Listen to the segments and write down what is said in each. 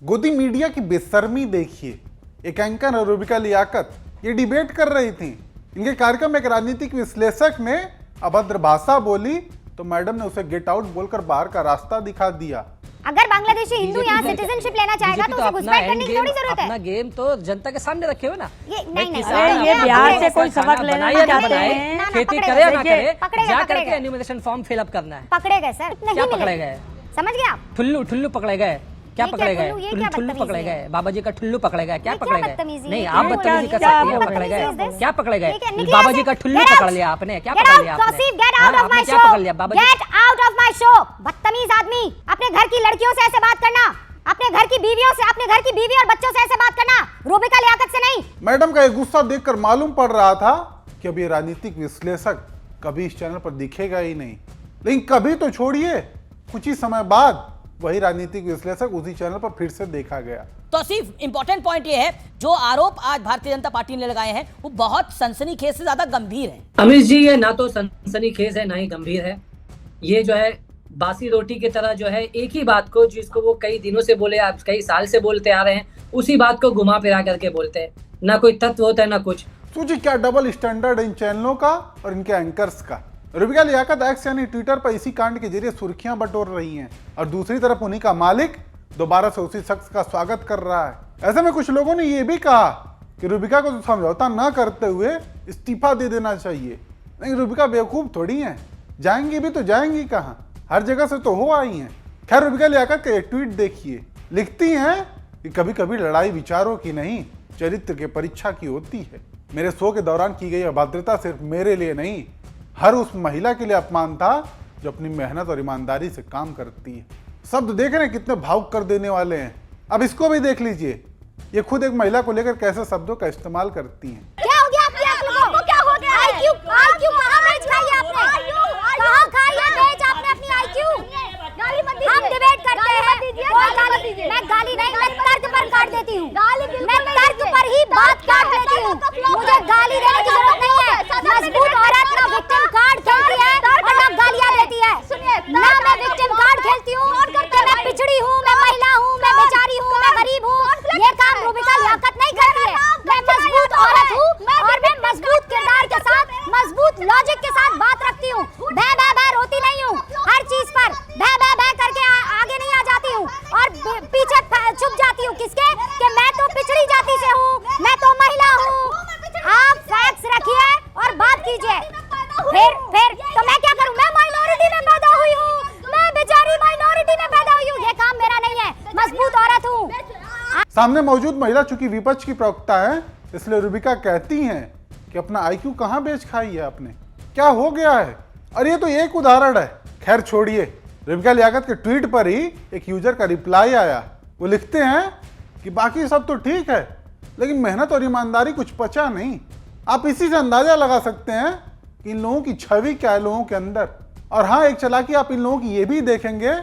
गोदी मीडिया की बेशर्मी देखिए। एक एंकर रूबिका लियाकत ये डिबेट कर रही थी। इनके कार्यक्रम में एक राजनीतिक विश्लेषक ने अभद्र भाषा बोली तो मैडम ने उसे गेट आउट बोलकर बाहर का रास्ता दिखा दिया। अगर बांग्लादेशी हिंदू यहाँ सिटीजनशिप लेना चाहेगा तो उसे घुसपैठ करने की थोड़ी जरूरत है। अपना गेम तो जनता के सामने रखे हो ना। ये नहीं ये बिहार से कोई सबक लेना नहीं चाहते हैं। खेती करे या ना करे, जा करके एन्यूमरेशन फॉर्म फिल अप करना है। पकड़े गए सर, क्या पकड़े गए? समझ गए आप? ठुल्लू पकड़े गए। क्या पकड़े गए? ठुल्लू पकड़े गए। बाबा जी का ठुल्लू पकड़े गए। क्या पकड़े गए? नहीं, आप बदतमीजी कर सकते हैं। पकड़े गए? क्या पकड़े गए? बाबा जी का ठुल्लू पकड़ लिया आपने। क्या पकड़ लिया आपने? क्या पकड़ लिया? बाबा get out of my show. बदतमीज आदमी, अपने घर की लड़कियों से ऐसे बात करना, अपने घर की बीवियों से, अपने घर की बीवी और बच्चों से ऐसे बात करना, रूबिका लियाकत से नहीं। मैडम का ये गुस्सा देखकर मालूम पड़ रहा था कि अब ये राजनीतिक विश्लेषक कभी इस चैनल पर दिखेगा ही नहीं। लेकिन कभी तो छोड़िए, कुछ ही समय बाद वही राजनीतिक विश्लेषक उसी चैनल पर फिर से देखा गया। तो सिर्फ इंपॉर्टेंट पॉइंट ये है, जो आरोप आज भारतीय जनता पार्टी ने लगाए हैं वो बहुत सनसनीखेज से ज्यादा गंभीर है। अमित जी, ये ना तो सनसनीखेज है ना ही गंभीर है। ये जो है बासी रोटी की तरह जो है एक ही बात को, जिसको वो कई दिनों से बोले, आप कई साल से बोलते आ रहे हैं, उसी बात को घुमा फिरा करके बोलते हैं। ना कोई तत्व होता है ना कुछ। सोचिए क्या डबल स्टैंडर्ड इन चैनलों का और इनके एंकर्स का। रूबिका लियाकत एक्स यानी ट्विटर पर इसी कांड के जरिए सुर्खियां बटोर रही हैं और दूसरी तरफ उन्हीं का मालिक दोबारा से उसी शख्स का स्वागत कर रहा है। ऐसे में कुछ लोगों ने यह भी कहा कि रूबिका को तो समझौता न करते हुए इस्तीफा दे देना चाहिए। नहीं, रूबिका बेवकूफ थोड़ी है, जाएंगी भी तो जाएंगी कहाँ, हर जगह से तो हो आई हैं। खैर, रूबिका लियाकत का एक ट्वीट देखिए। लिखती हैं कि कभी कभी लड़ाई विचारों की नहीं, चरित्र के परीक्षा की होती है। मेरे शो के दौरान की गई अभद्रता सिर्फ मेरे लिए नहीं, हर उस महिला के लिए अपमान था जो अपनी मेहनत और ईमानदारी से काम करती है। शब्द देख रहे हैं कितने भावुक कर देने वाले हैं। अब इसको भी देख लीजिए, ये खुद एक महिला को लेकर कैसे शब्दों का इस्तेमाल करती हैं। क्या हो गया आप लोगों को? क्या हो गया? आईक्यू कहां बेच खाई आपने? कहां खाई है बेच आपने अपनी आईक्यू? गाली मत दीजिए। हम डिबेट करते हैं। कोई गाली, मैं गाली नहीं, मैं तर्क पर काट देती हूं। मैं तर्क पर ही बात काट लेती हूं। मुझे गाली देने की जरूरत नहीं है। मजबूत औरत ना विक्टिम कार्ड खेलती है और ना गालियां देती है। ना मैं विक्टिम कार्ड खेलती हूं कि मैं पिछड़ी हूं, मैं महिला हूं, मैं बेचारी हूं, मैं गरीब हूं। ये काम रूबिका लियाकत नहीं करती है। मैं मजबूत औरत हूं और मैं मजबूत किरदार के साथ, मजबूत लॉजिक के साथ बात रखती हूं। भै भै भै रोती नहीं हूं हर चीज पर। भै भै भै करके आगे नहीं आ जाती हूं और पीछे छुप जाती हूं। किसके? कि मैं तो पिछड़ी जाति से हूं, मैं तो महिला हूं। आप फैक्ट्स रखिए और बात कीजिए। फिर तो मैं क्या करूं? मैं माइनॉरिटी में पैदा हुई हूं, मैं बेचारी माइनॉरिटी में पैदा हुई हूं। ये काम मेरा नहीं है, मजबूत औरत हूं। सामने मौजूद महिला चूंकि विपक्ष की प्रवक्ता है, इसलिए रूबिका कहती हैं कि अपना आईक्यू कहां बेच खाई है आपने, क्या हो गया है। और ये तो एक उदाहरण है। खैर छोड़िए, रूबिका लियाकत के ट्वीट पर ही एक यूजर का रिप्लाई आया। वो लिखते हैं कि बाकी सब तो ठीक है, लेकिन मेहनत और ईमानदारी कुछ पचा नहीं। आप इसी से अंदाजा लगा सकते हैं कि इन लोगों की छवि क्या है लोगों के अंदर। और हाँ, एक चालाकी आप इन लोगों की ये भी देखेंगे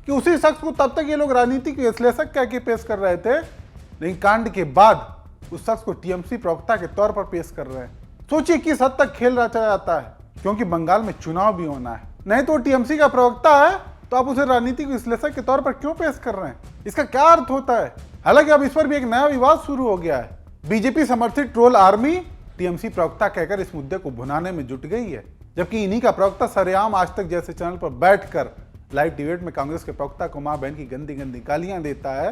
कि उसी शख्स को तब तक ये लोग राजनीतिक विश्लेषक कह के पेश कर रहे थे, लेकिन कांड के बाद उस शख्स को टीएमसी प्रवक्ता के तौर पर पेश कर रहे हैं। सोचिए किस हद तक खेल रचा जाता है, क्योंकि बंगाल में चुनाव भी होना है। नहीं तो टीएमसी का प्रवक्ता है तो आप उसे राजनीतिक विश्लेषक के तौर पर क्यों पेश कर रहे हैं? इसका क्या अर्थ होता है? हालांकि अब इस पर भी एक नया विवाद शुरू हो गया है। बीजेपी समर्थित ट्रोल आर्मी टीएमसी प्रवक्ता कहकर इस मुद्दे को भुनाने में जुट गई है, जबकि इन्हीं का प्रवक्ता सरेआम आज तक जैसे चैनल पर बैठकर लाइव डिबेट में कांग्रेस के प्रवक्ता को मां बहन की गंदी गंदी गालियां देता है,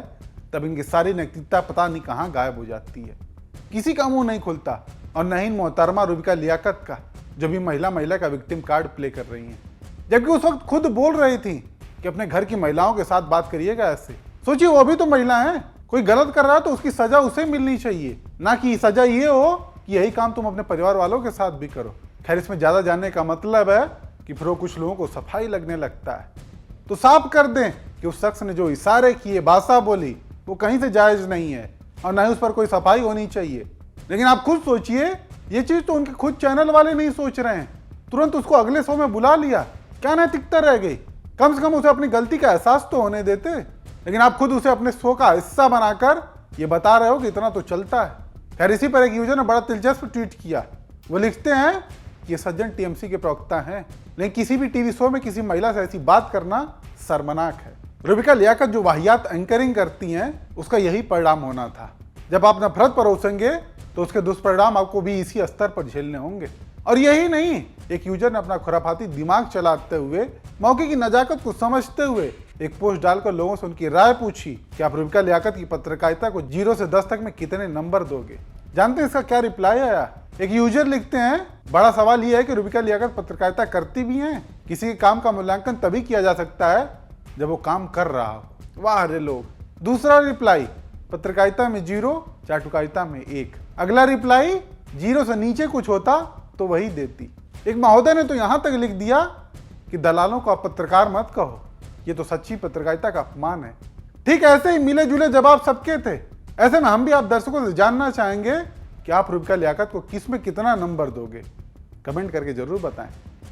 तब इनकी सारी नैतिकता पता नहीं कहां गायब हो जाती है। किसी का मुंह नहीं खुलता, और नहीं मोहतरमा रूबिका लियाकत का, जो भी महिला का विक्टिम कार्ड प्ले कर रही हैं, जबकि उस वक्त खुद बोल रही थी कि अपने घर की महिलाओं के साथ बात करिएगा ऐसे। सोचिए, वो भी तो महिला है, कोई गलत कर रहा है तो उसकी सजा उसे मिलनी चाहिए, ना कि सजा ये हो कि यही काम तुम अपने परिवार वालों के साथ भी करो। खैर, इसमें ज्यादा जानने का मतलब है कि फिर वो कुछ लोगों को सफाई लगने लगता है। तो साफ कर दें कि उस शख्स ने जो इशारे किए, भाषा बोली, वो कहीं से जायज नहीं है और ना ही उस पर कोई सफाई होनी चाहिए। लेकिन आप खुद सोचिए, ये चीज तो उनके खुद चैनल वाले नहीं सोच रहे हैं। तुरंत उसको अगले शो में बुला लिया, क्या नैतिकता रह गई? कम से कम उसे अपनी गलती का एहसास तो होने देते। लेकिन आप खुद उसे अपने शो का हिस्सा बनाकर ये बता रहे हो कि इतना तो चलता है। खैर, इसी पर एक यूजर ने बड़ा दिलचस्प ट्वीट किया। वो लिखते हैं कि ये सज्जन टीएमसी के प्रवक्ता हैं, लेकिन किसी भी टीवी शो में किसी महिला से ऐसी बात करना शर्मनाक है। रुबिका लियाकत जो वाहियात एंकरिंग करती हैं उसका यही परिणाम होना था। जब आप नफरत परोसेंगे तो उसके दुष्परिणाम आपको भी इसी स्तर पर झेलने होंगे। और यही नहीं, एक यूजर ने अपना खुराफाती दिमाग चलाते हुए मौके की नजाकत को समझते हुए एक पोस्ट डालकर लोगों से उनकी राय पूछी कि आप रुबिका लियाकत की पत्रकारिता को 0 से 10 तक में कितने नंबर दोगे। जानते हैं इसका क्या रिप्लाई आया? एक यूजर लिखते हैं, बड़ा सवाल यह है कि रुबिका लियाकत पत्रकारिता करती भी हैं। किसी के काम का मूल्यांकन तभी किया जा सकता है जब वो काम कर रहा हो। वाह रे लोग। दूसरा रिप्लाई, पत्रकारिता में 0, चाटुकारिता में 1। अगला रिप्लाई, 0 से नीचे कुछ होता तो वही देती। एक महोदय ने तो यहां तक लिख दिया कि दलालों को आप पत्रकार मत कहो, ये तो सच्ची पत्रकारिता का अपमान है। ठीक ऐसे ही मिले जुले जवाब सबके थे। ऐसे में हम भी आप दर्शकों से जानना चाहेंगे कि आप रुबिका लियाकत को किस में कितना नंबर दोगे। कमेंट करके जरूर बताएं।